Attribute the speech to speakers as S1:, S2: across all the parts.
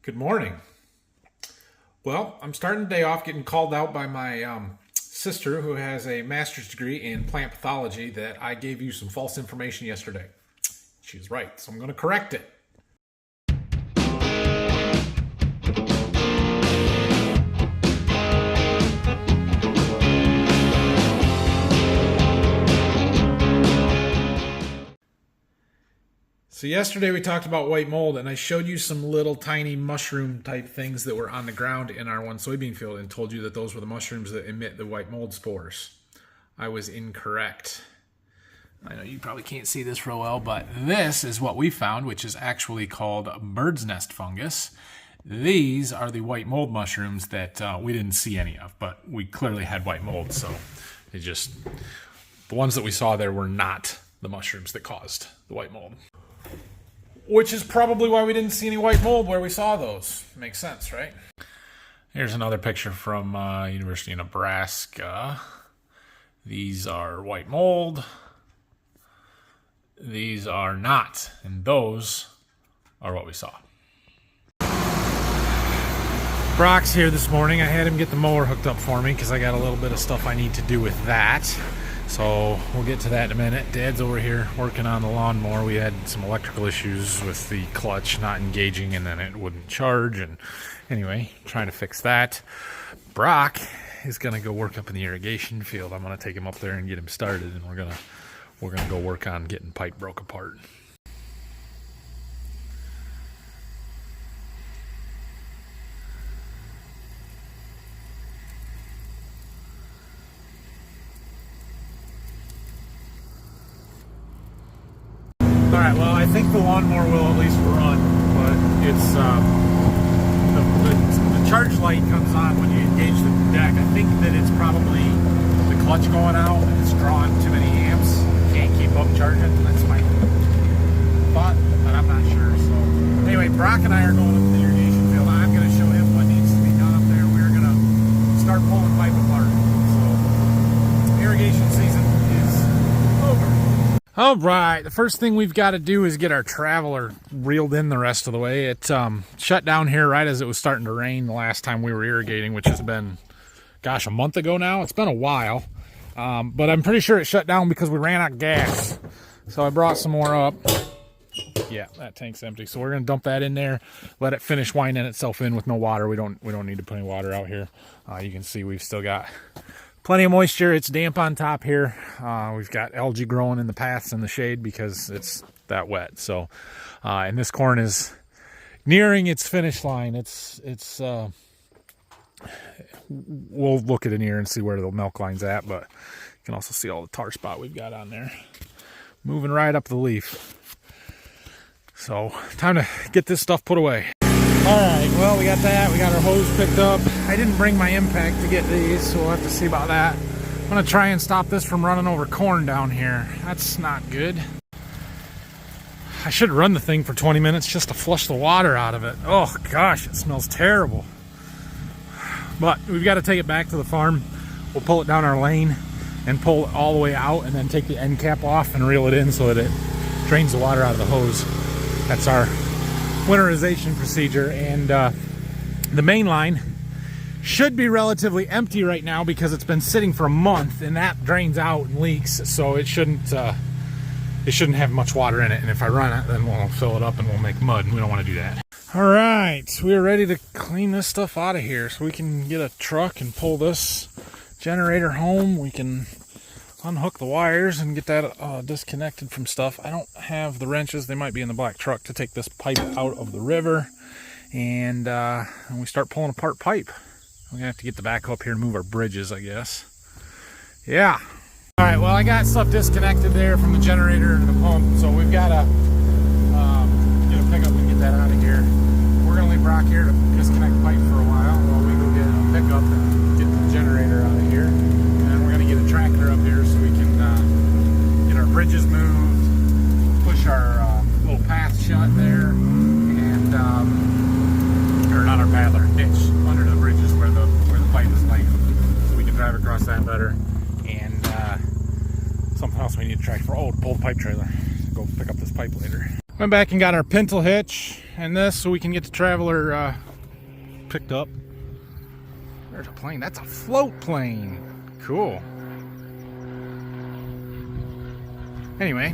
S1: Good morning. Well, I'm starting the day off getting called out by my sister who has a master's degree in plant pathology that I gave you some false information yesterday. She was right, so I'm going to correct it. So yesterday we talked about white mold, and I showed you some little tiny mushroom type things that were on the ground in our one soybean field and told you that those were the mushrooms that emit the white mold spores. I was incorrect. I know you probably can't see this real well, but this is what we found, which is actually called bird's nest fungus. These are the white mold mushrooms that we didn't see any of, but we clearly had white mold, so it just, the ones that we saw there were not the mushrooms that caused the white mold. Which is probably why we didn't see any white mold where we saw those. Makes sense, right? Here's another picture from University of Nebraska. These are white mold. These are not. And those are what we saw. Brock's here this morning. I had him get the mower hooked up for me because I got a little bit of stuff I need to do with that. So we'll get to that in a minute. Dad's over here working on the lawnmower. We had some electrical issues with the clutch not engaging, and then it wouldn't charge. And anyway, trying to fix that. Brock is gonna go work up in the irrigation field. I'm gonna take him up there and get him started, and we're gonna go work on getting pipe broke apart. Alright, well, I think the lawnmower will at least run, but it's the charge light comes on when you engage the deck. I think that it's probably the clutch going out and it's drawing too many amps. Can't keep up charging. That's my thought, but I'm not sure. So anyway, Brock and I are going up to the irrigation field. I'm going to show him what needs to be done up there. We're going to start pulling pipe apart. So irrigation season is over. All right, the first thing we've got to do is get our traveler reeled in the rest of the way. It shut down here right as it was starting to rain the last time we were irrigating, which has been, gosh, a month ago now. It's been a while, but I'm pretty sure it shut down because we ran out of gas. So I brought some more up. Yeah, that tank's empty. So we're going to dump that in there, let it finish winding itself in with no water. We don't need to put any water out here. You can see we've still got plenty of moisture. It's damp on top here. We've got algae growing in the paths in the shade because it's that wet. So, and this corn is nearing its finish line. We'll look at it here and see where the milk line's at, but you can also see all the tar spot we've got on there. Moving right up the leaf. So, time to get this stuff put away. Alright, well, we got that. We got our hose picked up. I didn't bring my impact to get these, so we'll have to see about that. I'm going to try and stop this from running over corn down here. That's not good. I should run the thing for 20 minutes just to flush the water out of it. Oh, gosh, it smells terrible. But we've got to take it back to the farm. We'll pull it down our lane and pull it all the way out and then take the end cap off and reel it in so that it drains the water out of the hose. That's our winterization procedure, and the main line should be relatively empty right now because it's been sitting for a month, and that drains out and leaks, so it shouldn't have much water in it. And if I run it, then we'll fill it up and we'll make mud, and we don't want to do that. All right, we're ready to clean this stuff out of here so we can get a truck and pull this generator home. We can unhook the wires and get that disconnected from stuff. I don't have the wrenches. They might be in the black truck to take this pipe out of the river. And we start pulling apart pipe. We're gonna have to get the backhoe up here and move our bridges, I guess. Yeah. All right, well, I got stuff disconnected there from the generator and the pump, so we've got to get a pickup and get that out of here. We're gonna leave Brock here to disconnect pipe for a while while we go get a pickup and get the generator out of here. Get a tractor up here so we can get our bridges moved, push our little path shut there, and or not our path, our ditch under the bridges where the pipe is laying, so we can drive across that better. And something else we need a tractor for. Oh, to pull the pipe trailer. Go pick up this pipe later. Went back and got our pintle hitch. and this so we can get the traveler picked up. There's a plane. That's a float plane. Cool. Anyway,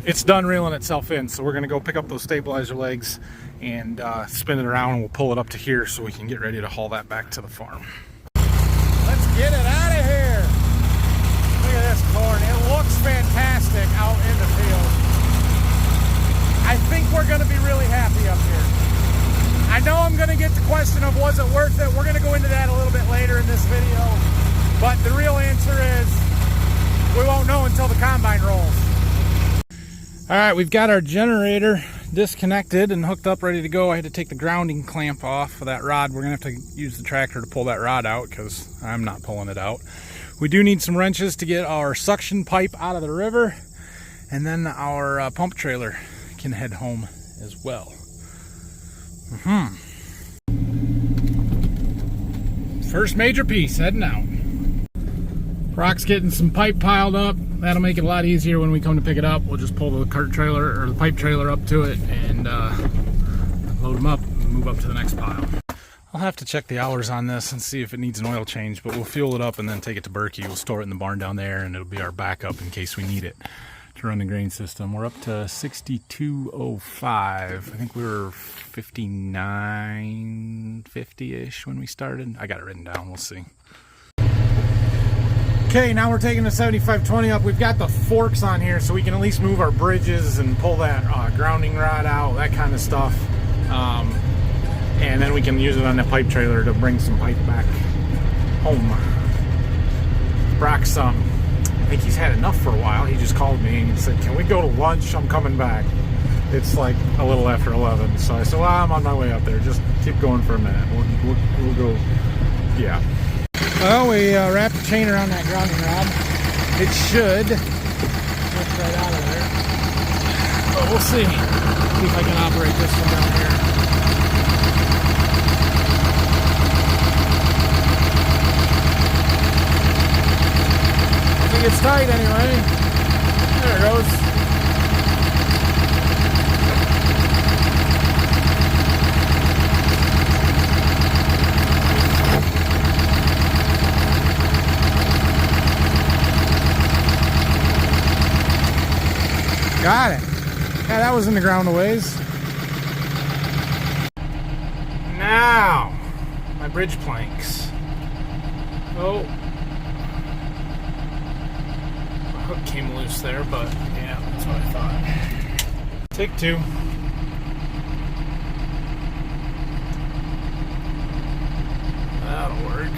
S1: it's done reeling itself in, so we're going to go pick up those stabilizer legs and spin it around, and we'll pull it up to here so we can get ready to haul that back to the farm. Let's get it out of here. Look at this corn. It looks fantastic out in the field. I think we're going to be really happy up here. I know I'm going to get the question of was it worth it. We're going to go into that a little bit later in this video, but the real answer is we won't know until the combine rolls. All right, we've got our generator disconnected and hooked up, ready to go. I had to take the grounding clamp off of that rod. We're gonna have to use the tractor to pull that rod out because I'm not pulling it out. We do need some wrenches to get our suction pipe out of the river, and then our pump trailer can head home as well. First major piece heading out. Brock's getting some pipe piled up. That'll make it a lot easier when we come to pick it up. We'll just pull the cart trailer or the pipe trailer up to it and load them up and move up to the next pile. I'll have to check the hours on this and see if it needs an oil change, but we'll fuel it up and then take it to Berkey. We'll store it in the barn down there, and it'll be our backup in case we need it to run the grain system. We're up to 6205. I think we were 5950-ish when we started. I got it written down. We'll see. Okay, now we're taking the 7520 up. We've got the forks on here so we can at least move our bridges and pull that grounding rod out, that kind of stuff. And then we can use it on the pipe trailer to bring some pipe back home. Brock's, I think he's had enough for a while. He just called me and said, can we go to lunch? I'm coming back. It's like a little after 11. So I said, well, I'm on my way up there. Just keep going for a minute. We'll go, yeah. Well, we wrapped the chain around that grounding rod. It should lift right out of there. But we'll see. See if I can operate this one down here. I think it's tight anyway. There it goes. Got it. Yeah, that was in the ground a ways. Now, my bridge planks. Oh. The hook came loose there, but yeah, that's what I thought. Take two. That'll work.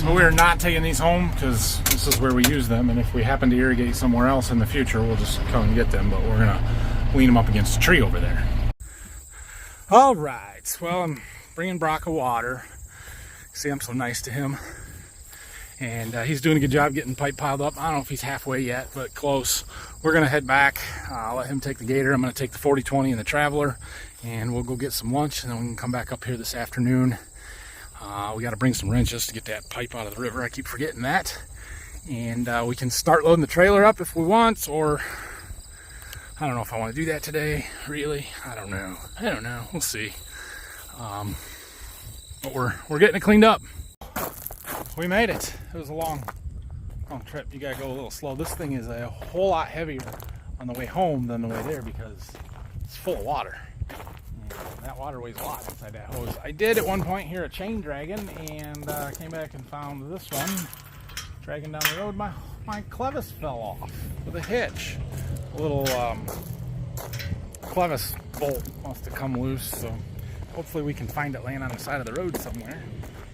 S1: So we're not taking these home because this is where we use them, and if we happen to irrigate somewhere else in the future, we'll just come and get them, but we're gonna lean them up against a tree over there. All right, well, I'm bringing Brock a water. See, I'm so nice to him, and he's doing a good job getting pipe piled up. I don't know if he's halfway yet, but close. We're gonna head back. I'll let him take the gator. I'm gonna take the 4020 and the traveler, and we'll go get some lunch, and then we can come back up here this afternoon. We got to bring some wrenches to get that pipe out of the river. I keep forgetting that. And we can start loading the trailer up if we want, or I don't know if I want to do that today, really. I don't know. We'll see. But we're getting it cleaned up. We made it. It was a long trip. You got to go a little slow. This thing is a whole lot heavier on the way home than the way there because it's full of water. That water weighs a lot inside that hose. I did at one point hear a chain dragging, and came back and found this one dragging down the road. My clevis fell off with a hitch. A little clevis bolt must have come loose, so hopefully we can find it laying on the side of the road somewhere.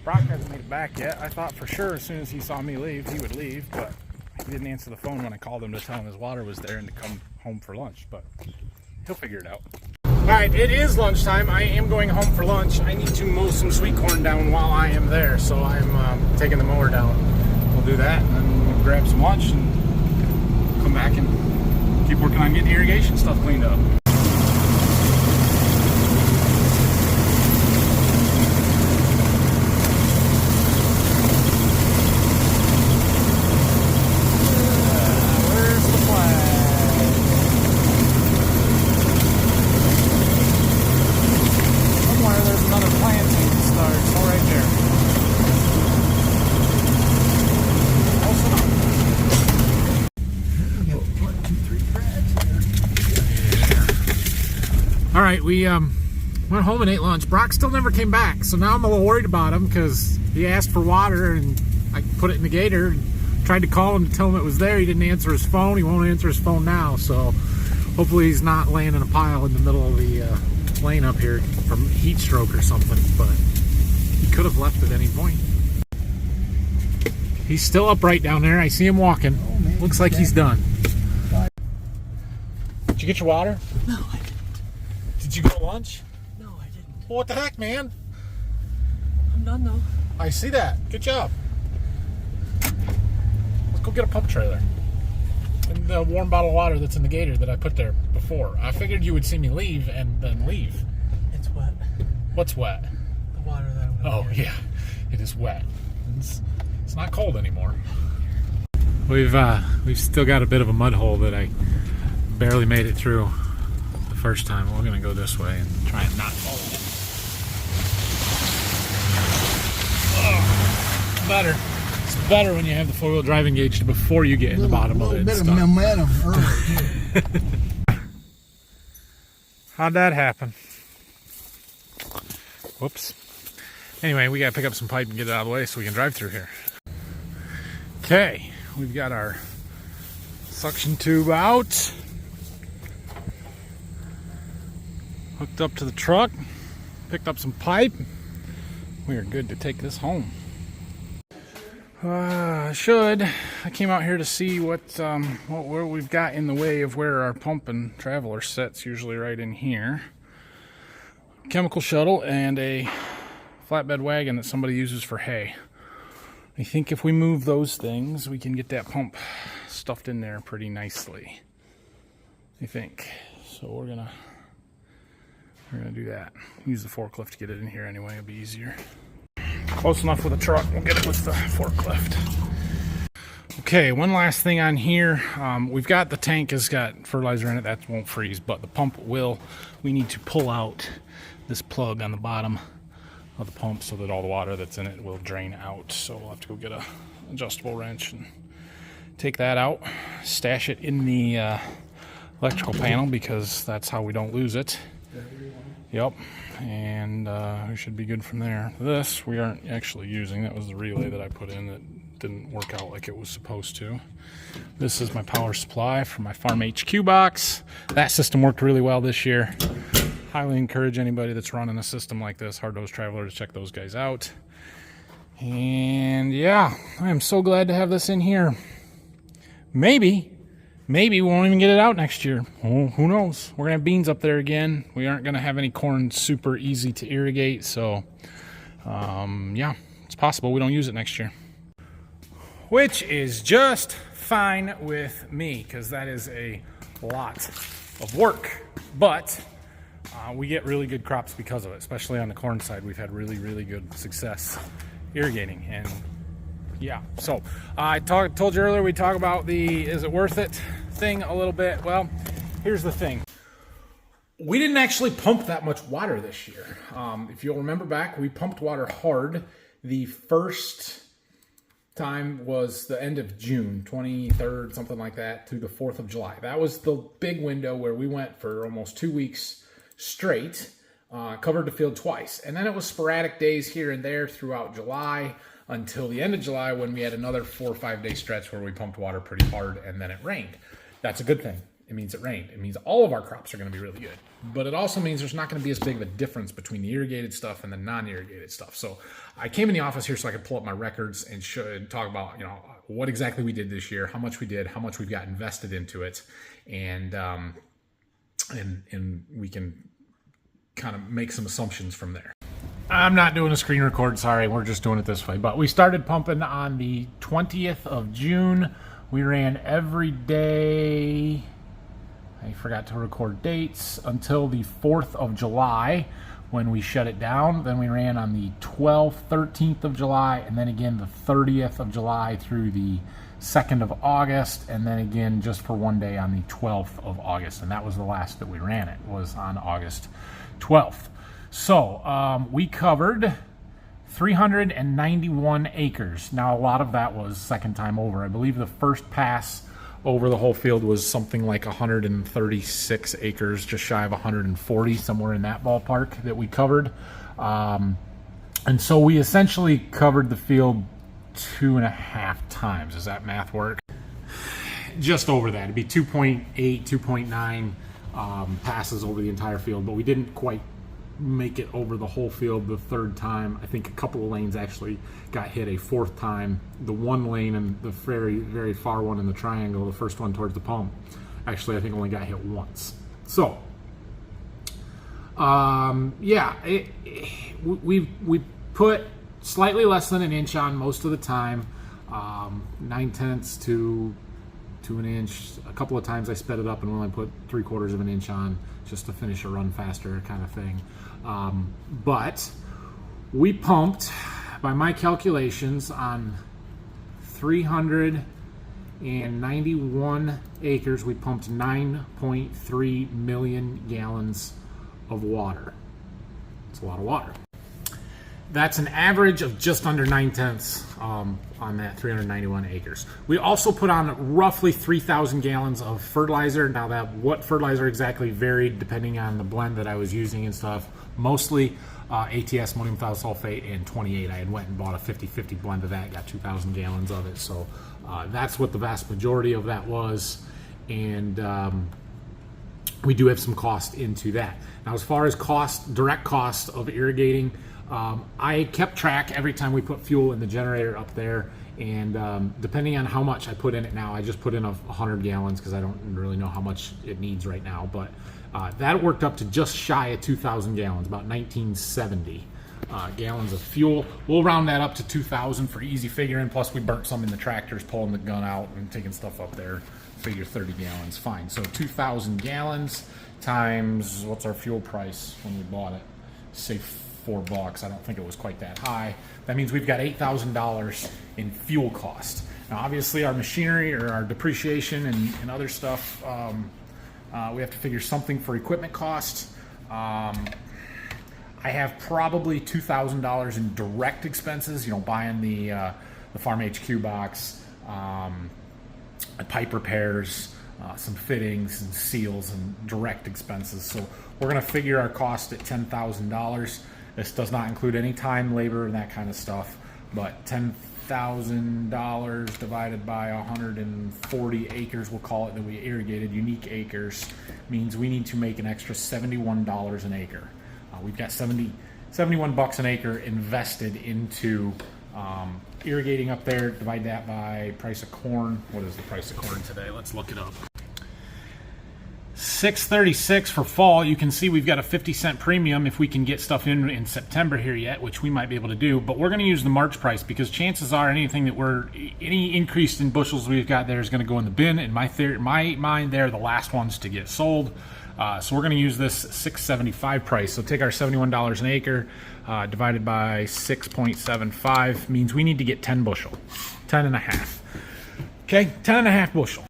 S1: Brock hasn't made it back yet. I thought for sure as soon as he saw me leave, he would leave, but he didn't answer the phone when I called him to tell him his water was there and to come home for lunch, but he'll figure it out. Alright, it is lunchtime. I am going home for lunch. I need to mow some sweet corn down while I am there, so I'm taking the mower down. We'll do that, and then we'll grab some lunch and come back and keep working on getting irrigation stuff cleaned up. Where's the flag? All right, we went home and ate lunch. Brock still never came back, so now I'm a little worried about him because he asked for water and I put it in the gator and tried to call him to tell him it was there. He didn't answer his phone. He won't answer his phone now, so hopefully he's not laying in a pile in the middle of the lane up here from heat stroke or something, but he could have left at any point. He's still upright down there. I see him walking. Oh, looks like he's done. Did you get your water?
S2: No, I didn't.
S1: Did you go to lunch?
S2: No, I didn't.
S1: Well, what the heck, man?
S2: I'm done though.
S1: I see that. Good job. Let's go get a pump trailer. And the warm bottle of water that's in the gator that I put there before. I figured you would see me leave and then leave.
S2: It's wet.
S1: What's wet?
S2: The water that I'm gonna get.
S1: Yeah. It is wet. It's not cold anymore. We've still got a bit of a mud hole that I barely made it through the first time. We're gonna go this way and try and not fall in. Oh, better. It's better when you have the four-wheel drive engaged before you get in the bottom of it. A little bit of momentum early. How'd that happen? Whoops. Anyway, we gotta pick up some pipe and get it out of the way so we can drive through here. Okay, we've got our suction tube out, hooked up to the truck, picked up some pipe. We are good to take this home. I came out here to see where we've got in the way of where our pump and traveler sits, usually right in here. Chemical shuttle and a flatbed wagon that somebody uses for hay. I think if we move those things, we can get that pump stuffed in there pretty nicely. I think. So we're gonna do that. Use the forklift to get it in here anyway, it'll be easier. Close enough with a truck, we'll get it with the forklift. Okay, one last thing on here. We've got the tank has got fertilizer in it, that won't freeze, but the pump will. We need to pull out this plug on the bottom of the pump so that all the water that's in it will drain out. So we'll have to go get a adjustable wrench and take that out, stash it in the electrical panel because that's how we don't lose it. Yep, and we should be good from there. This we aren't actually using. That was the relay that I put in that didn't work out like it was supposed to. This is my power supply for my Farm HQ box. That system worked really well this year. Highly encourage anybody that's running a system like this, Hard Nose Traveler, to check those guys out. And yeah, I am so glad to have this in here. Maybe we won't even get it out next year. Oh, who knows? We're gonna have beans up there again. We aren't gonna have any corn super easy to irrigate, so yeah, it's possible we don't use it next year. Which is just fine with me, because that is a lot of work. But we get really good crops because of it, especially on the corn side. We've had really, really good success irrigating, and yeah. So I told you earlier we talk about the is it worth it thing a little bit. Well, here's the thing. We didn't actually pump that much water this year. If you'll remember back, we pumped water hard. The first time was the end of June, 23rd, something like that, through the 4th of July. That was the big window where we went for almost 2 weeks straight, covered the field twice. And then it was sporadic days here and there throughout July until the end of July when we had another 4 or 5 day stretch where we pumped water pretty hard and then it rained. That's a good thing. It means it rained. It means all of our crops are going to be really good. But it also means there's not going to be as big of a difference between the irrigated stuff and the non-irrigated stuff. So I came in the office here so I could pull up my records and talk about, what exactly we did this year, how much we did, how much we've got invested into it, and we can kind of make some assumptions from there. I'm not doing a screen record, sorry, we're just doing it this way. But we started pumping on the 20th of June. We ran every day, I forgot to record dates, until the 4th of July when we shut it down. Then we ran on the 12th, 13th of July, and then again the 30th of July through the 2nd of August, and then again just for one day on the 12th of August. And that was the last that we ran it, was on August 12th. So we covered 391 acres. Now a lot of that was second time over. I believe the first pass over the whole field was something like 136 acres, just shy of 140, somewhere in that ballpark that we covered. And so we essentially covered the field 2.5 times. Does that math work? Just over that. It'd be 2.8, 2.9 passes over the entire field, but we didn't quite make it over the whole field the third time. I think a couple of lanes actually got hit a fourth time. The one lane and the very, very far one in the triangle, the first one towards the pump, actually I think only got hit once. So, yeah, we put slightly less than an inch on most of the time, 9/10 to an inch. A couple of times I sped it up and only put 3/4 of an inch on just to finish a run faster kind of thing. But we pumped, by my calculations, on 391 acres, we pumped 9.3 million gallons of water. It's a lot of water. That's an average of just under 9/10 on that 391 acres. We also put on roughly 3,000 gallons of fertilizer. Now, that what fertilizer exactly varied depending on the blend that I was using and stuff. Mostly ATS, ammonium thiosulfate, and 28. I had went and bought a 50-50 blend of that, got 2,000 gallons of it. So that's what the vast majority of that was. And we do have some cost into that. Now, as far as cost, direct cost of irrigating, I kept track every time we put fuel in the generator up there, and depending on how much I put in it now, I just put in 100 gallons because I don't really know how much it needs right now, but that worked up to just shy of 2,000 gallons, about 1970 gallons of fuel. We'll round that up to 2,000 for easy figuring, plus we burnt some in the tractors, pulling the gun out and taking stuff up there. Figure 30 gallons, fine. So 2,000 gallons times, what's our fuel price when we bought it? Say $4. I don't think it was quite that high. That means we've got $8,000 in fuel cost. Now, obviously, our machinery or our depreciation and other stuff, we have to figure something for equipment cost. I have probably $2,000 in direct expenses. You know, buying the Farm HQ box, pipe repairs, some fittings and seals and direct expenses. So we're going to figure our cost at $10,000. This does not include any time, labor, and that kind of stuff, but $10,000 divided by 140 acres, we'll call it, that we irrigated, unique acres, means we need to make an extra $71 an acre. We've got $71 an acre invested into irrigating up there. Divide that by price of corn. What is the price of corn today? Let's look it up. $6.36 for fall. You can see we've got a 50-cent premium if we can get stuff in September here yet, which we might be able to do, but we're going to use the March price because chances are any increase in bushels we've got there is going to go in the bin. In my mind, they're the last ones to get sold. So we're going to use this $6.75 price. So take our $71 an acre divided by 6.75 means we need to get 10 bushel, 10 and a half. Okay, 10 and a half bushel.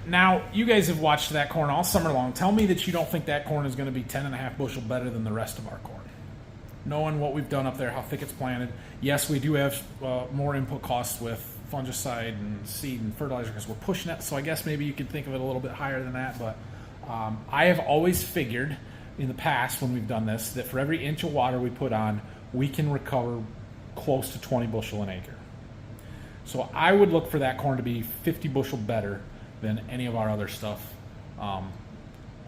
S1: Now, you guys have watched that corn all summer long. Tell me that you don't think that corn is going to be 10 and a half bushel better than the rest of our corn. Knowing what we've done up there, how thick it's planted. Yes, we do have more input costs with fungicide and seed and fertilizer because we're pushing it. So I guess maybe you could think of it a little bit higher than that. But I have always figured in the past when we've done this that for every inch of water we put on, we can recover close to 20 bushel an acre. So I would look for that corn to be 50 bushel better than any of our other stuff on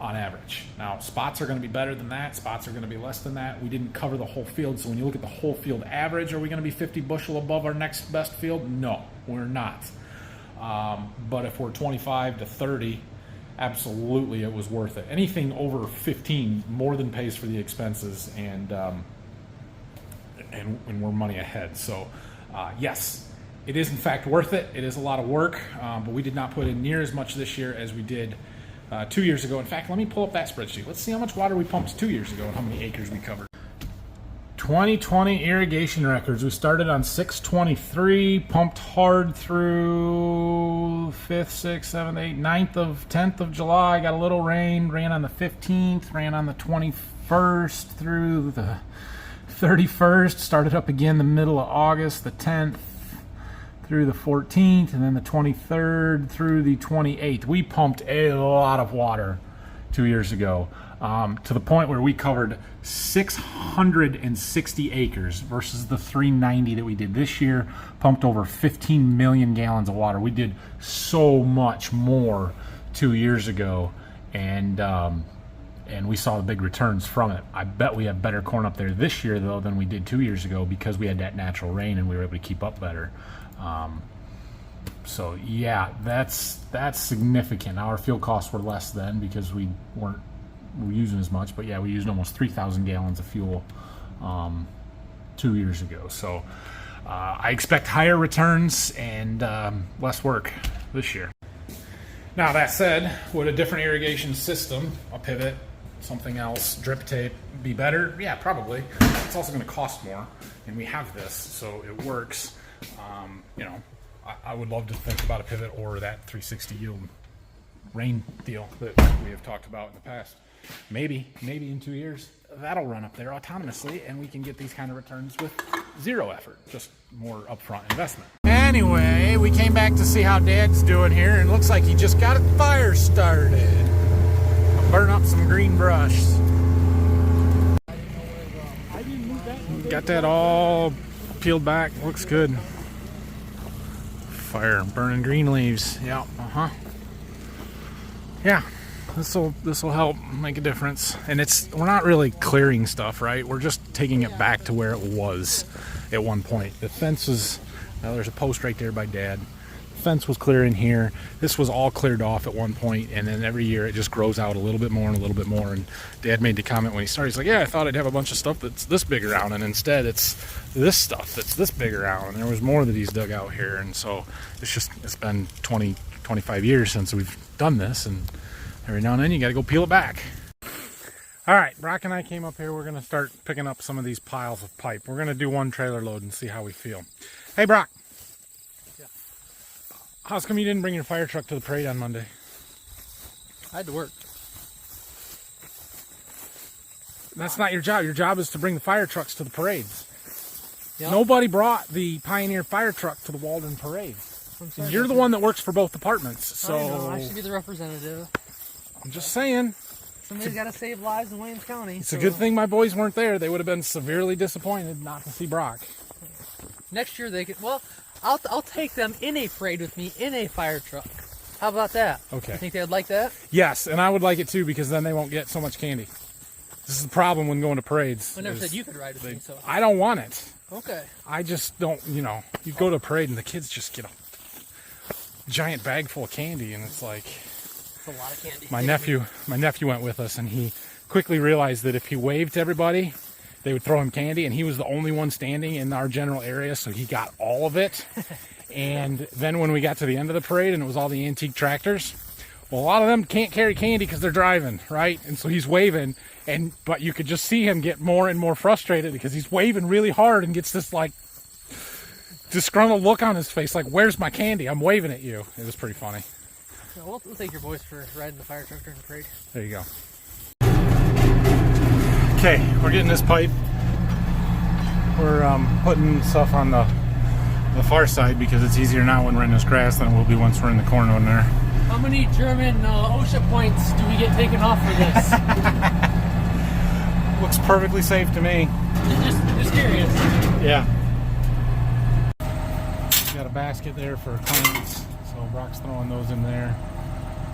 S1: average. Now, spots are going to be better than that. Spots are going to be less than that. We didn't cover the whole field, so when you look at the whole field average, are we going to be 50 bushel above our next best field? No, we're not. But if we're 25 to 30, absolutely it was worth it. Anything over 15 more than pays for the expenses, and we're money ahead. So, yes. It is, in fact, worth it. It is a lot of work, but we did not put in near as much this year as we did 2 years ago. In fact, let me pull up that spreadsheet. Let's see how much water we pumped 2 years ago and how many acres we covered. 2020 irrigation records. We started on 6/23, pumped hard through 5th, 6th, 7th, 8th, 9th, 10th of July. Got a little rain, ran on the 15th, ran on the 21st through the 31st, started up again the middle of August, the 10th. through the 14th, and then the 23rd through the 28th. We pumped a lot of water 2 years ago, to the point where we covered 660 acres versus the 390 that we did this year. Pumped over 15 million gallons of water. We did so much more 2 years ago, and we saw the big returns from it. I bet we have better corn up there this year though than we did 2 years ago, because we had that natural rain and we were able to keep up better. So yeah, that's significant. Our fuel costs were less then because we weren't using as much, but yeah, we used almost 3,000 gallons of fuel 2 years ago. So I expect higher returns and less work this year. Now that said, would a different irrigation system, a pivot, something else, drip tape, be better? Yeah, probably. It's also going to cost more, and we have this, so it works. You know, I would love to think about a pivot or that 360 yield rain deal that we have talked about in the past. Maybe in 2 years that'll run up there autonomously, and we can get these kind of returns with zero effort, just more upfront investment. Anyway, we came back to see how Dad's doing here, and it looks like he just got a fire started. I'll burn up some green brush. Got that all peeled back. Looks good. Fire burning green leaves. Yeah. Yeah. This will help make a difference. And we're not really clearing stuff, right? We're just taking it back to where it was at one point. The fence was, there's a post right there by Dad. The fence was clear in here. This was all cleared off at one point, and then every year it just grows out a little bit more and a little bit more. And Dad made the comment when he started, he's like, yeah, I thought I'd have a bunch of stuff that's this big around, and instead it's this stuff that's this big around. And there was more that he's dug out here. And so it's been 20, 25 years since we've done this, and every now and then you got to go peel it back. All right, Brock and I came up here. We're going to start picking up some of these piles of pipe. We're going to do one trailer load and see how we feel. Hey, Brock.
S2: Yeah.
S1: How's come you didn't bring your fire truck to the parade on Monday?
S2: I had to work.
S1: That's not your job. Your job is to bring the fire trucks to the parades.
S2: Yep.
S1: Nobody brought the Pioneer fire truck to the Waldron parade. You're the one that works for both departments, so
S2: I know. I should be the representative.
S1: I'm just saying.
S2: Somebody's got to save lives in Wayne County.
S1: It's a good thing my boys weren't there. They would have been severely disappointed not to see Brock.
S2: Next year they could. Well, I'll take them in a parade with me in a fire truck. How about that?
S1: Okay.
S2: You think they would like that?
S1: Yes, and I would like it too, because then they won't get so much candy. This is the problem when going to parades.
S2: I never said you could ride with me, so.
S1: I don't want it.
S2: Okay.
S1: I just don't, you go to a parade and the kids just get a giant bag full of candy, and it's like,
S2: it's a lot of candy.
S1: My nephew went with us, and he quickly realized that if he waved to everybody, they would throw him candy, and he was the only one standing in our general area, so he got all of it. And then when we got to the end of the parade and it was all the antique tractors, well, a lot of them can't carry candy because they're driving, right? And so he's waving, but you could just see him get more and more frustrated because he's waving really hard and gets this like disgruntled look on his face, like, where's my candy? I'm waving at you. It was pretty funny.
S2: Yeah, we'll take your boys for riding the fire truck during the parade.
S1: There you go. Okay, we're getting this pipe. We're putting stuff on the far side because it's easier now when we're in this grass than it will be once we're in the corn on there.
S2: How many German OSHA points do we get taken off for this?
S1: Looks perfectly safe to me.
S2: Just curious.
S1: Yeah. Got a basket there for cones, so Brock's throwing those in there.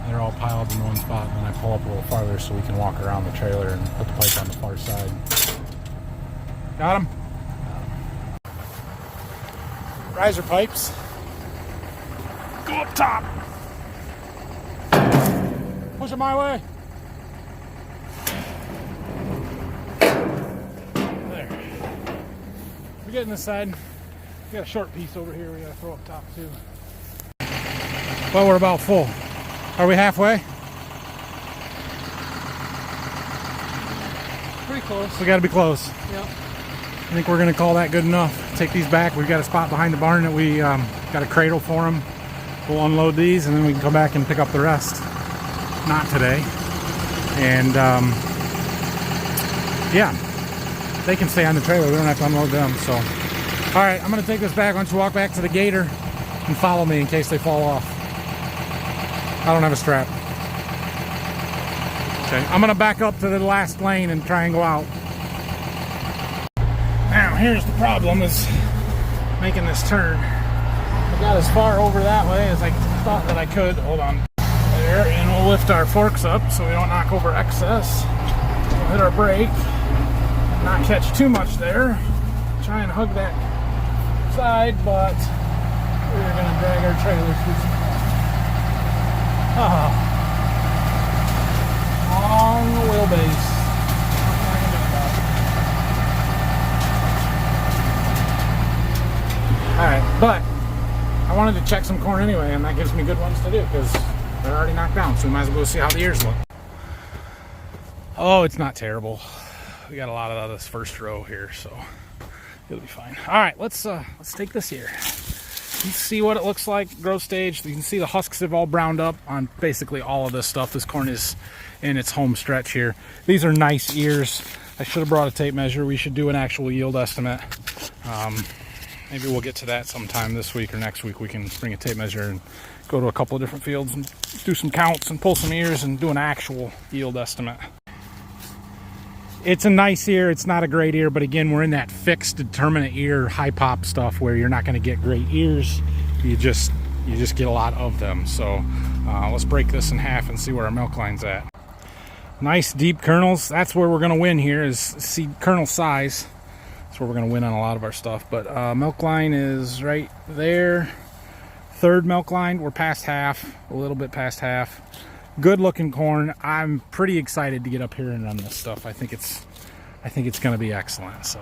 S1: They're all piled in one spot, and then I pull up a little farther so we can walk around the trailer and put the pipe on the far side. Got him? Riser pipes. Go up top. Push it my way. There. We're getting this side. We got a short piece over here we gotta throw up top too. Well, we're about full. Are we halfway?
S2: Pretty close.
S1: We gotta be close.
S2: Yep.
S1: I think we're gonna call that good enough. Take these back. We've got a spot behind the barn that we got a cradle for them. We'll unload these and then we can come back and pick up the rest. Not today. And yeah, they can stay on the trailer. We don't have to unload them. So, all right, I'm gonna take this back. Why don't you walk back to the gator and follow me in case they fall off. I don't have a strap. Okay, I'm gonna back up to the last lane and try and go out. Now, here's the problem, is making this turn. I got as far over that way as I thought that I could. Hold on. There, and we'll lift our forks up so we don't knock over excess. We'll hit our brake, not catch too much there. Try and hug that side, but we're gonna drag our trailer through some. On the wheelbase. Alright, but I wanted to check some corn anyway, and that gives me good ones to do because they're already knocked down, so we might as well go see how the ears look. Oh, it's not terrible. We got a lot of this first row here, so it'll be fine. Alright, let's take this here. You can see what it looks like, growth stage. You can see the husks have all browned up on basically all of this stuff. This corn is in its home stretch here. These are nice ears. I should have brought a tape measure. We should do an actual yield estimate. Maybe we'll get to that sometime this week or next week. We can bring a tape measure and go to a couple of different fields and do some counts and pull some ears and do an actual yield estimate. It's a nice ear. It's not a great ear, but again, we're in that fixed determinate ear high pop stuff where you're not going to get great ears. You just get a lot of them. So let's break this in half and see where our milk line's at. Nice deep kernels. That's where we're going to win here, is see kernel size. That's where we're going to win on a lot of our stuff. But milk line is right there. Third milk line. We're past half, a little bit past half. Good looking corn. I'm pretty excited to get up here and run this stuff. I think it's going to be excellent. So,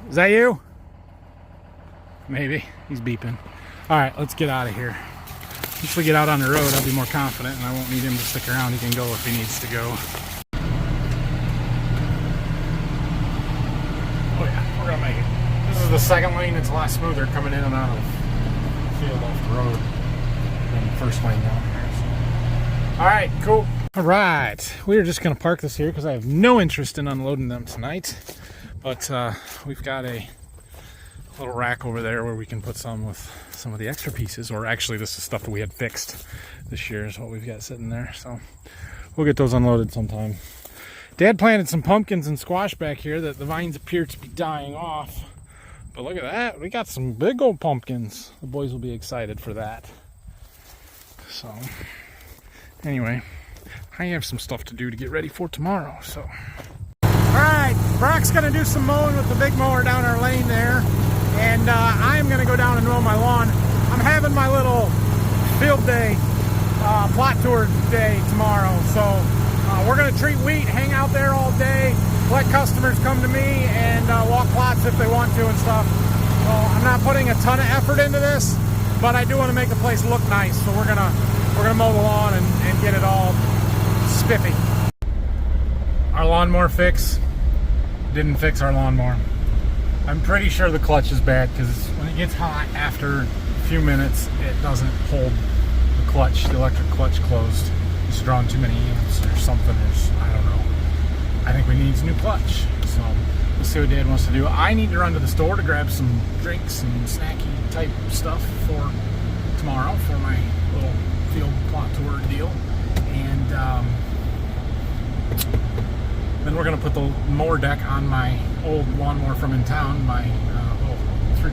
S1: is that you? Maybe. He's beeping. All right, let's get out of here. Once we get out on the road, I'll be more confident, and I won't need him to stick around. He can go if he needs to go. Oh yeah, we're gonna make it. This is the second lane. It's a lot smoother coming in and out of the field off the road than the first lane down here. So. All right, cool. All right, we're just gonna park this here because I have no interest in unloading them tonight. But we've got a little rack over there where we can put some with some of the extra pieces, or actually this is stuff that we had fixed this year is what we've got sitting there. So we'll get those unloaded sometime. Dad planted some pumpkins and squash back here that the vines appear to be dying off, but look at that, we got some big old pumpkins. The boys will be excited for that. So anyway, I have some stuff to do to get ready for tomorrow. So alright, Brock's gonna do some mowing with the big mower down our lane there. And I'm going to go down and mow my lawn. I'm having my little field day, plot tour day tomorrow. So we're going to treat wheat, hang out there all day, let customers come to me and walk plots if they want to and stuff. So I'm not putting a ton of effort into this, but I do want to make the place look nice. So we're gonna mow the lawn and get it all spiffy. Our lawnmower fix didn't fix our lawnmower. I'm pretty sure the clutch is bad because when it gets hot after a few minutes, it doesn't hold the clutch, the electric clutch closed. It's drawing too many amps or something. I don't know. I think we need a new clutch. So we'll see what Dad wants to do. I need to run to the store to grab some drinks and snacky type stuff for tomorrow for my little field plot tour deal. And then we're going to put the mower deck on my old lawnmower from in town, my little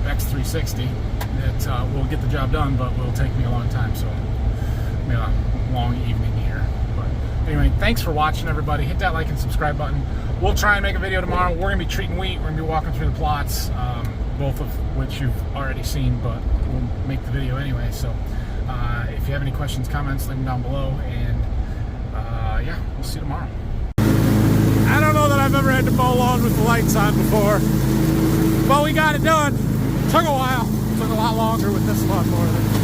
S1: X360. That will get the job done, but will take me a long time. So we have a long evening here. But anyway, thanks for watching, everybody. Hit that like and subscribe button. We'll try and make a video tomorrow. We're going to be treating wheat. We're going to be walking through the plots, both of which you've already seen, but we'll make the video anyway. So if you have any questions, comments, leave them down below. And yeah, we'll see you tomorrow. I don't know that I've ever had to mow lawn with the lights on before, but we got it done. Took a while. Took a lot longer with this lawnmower than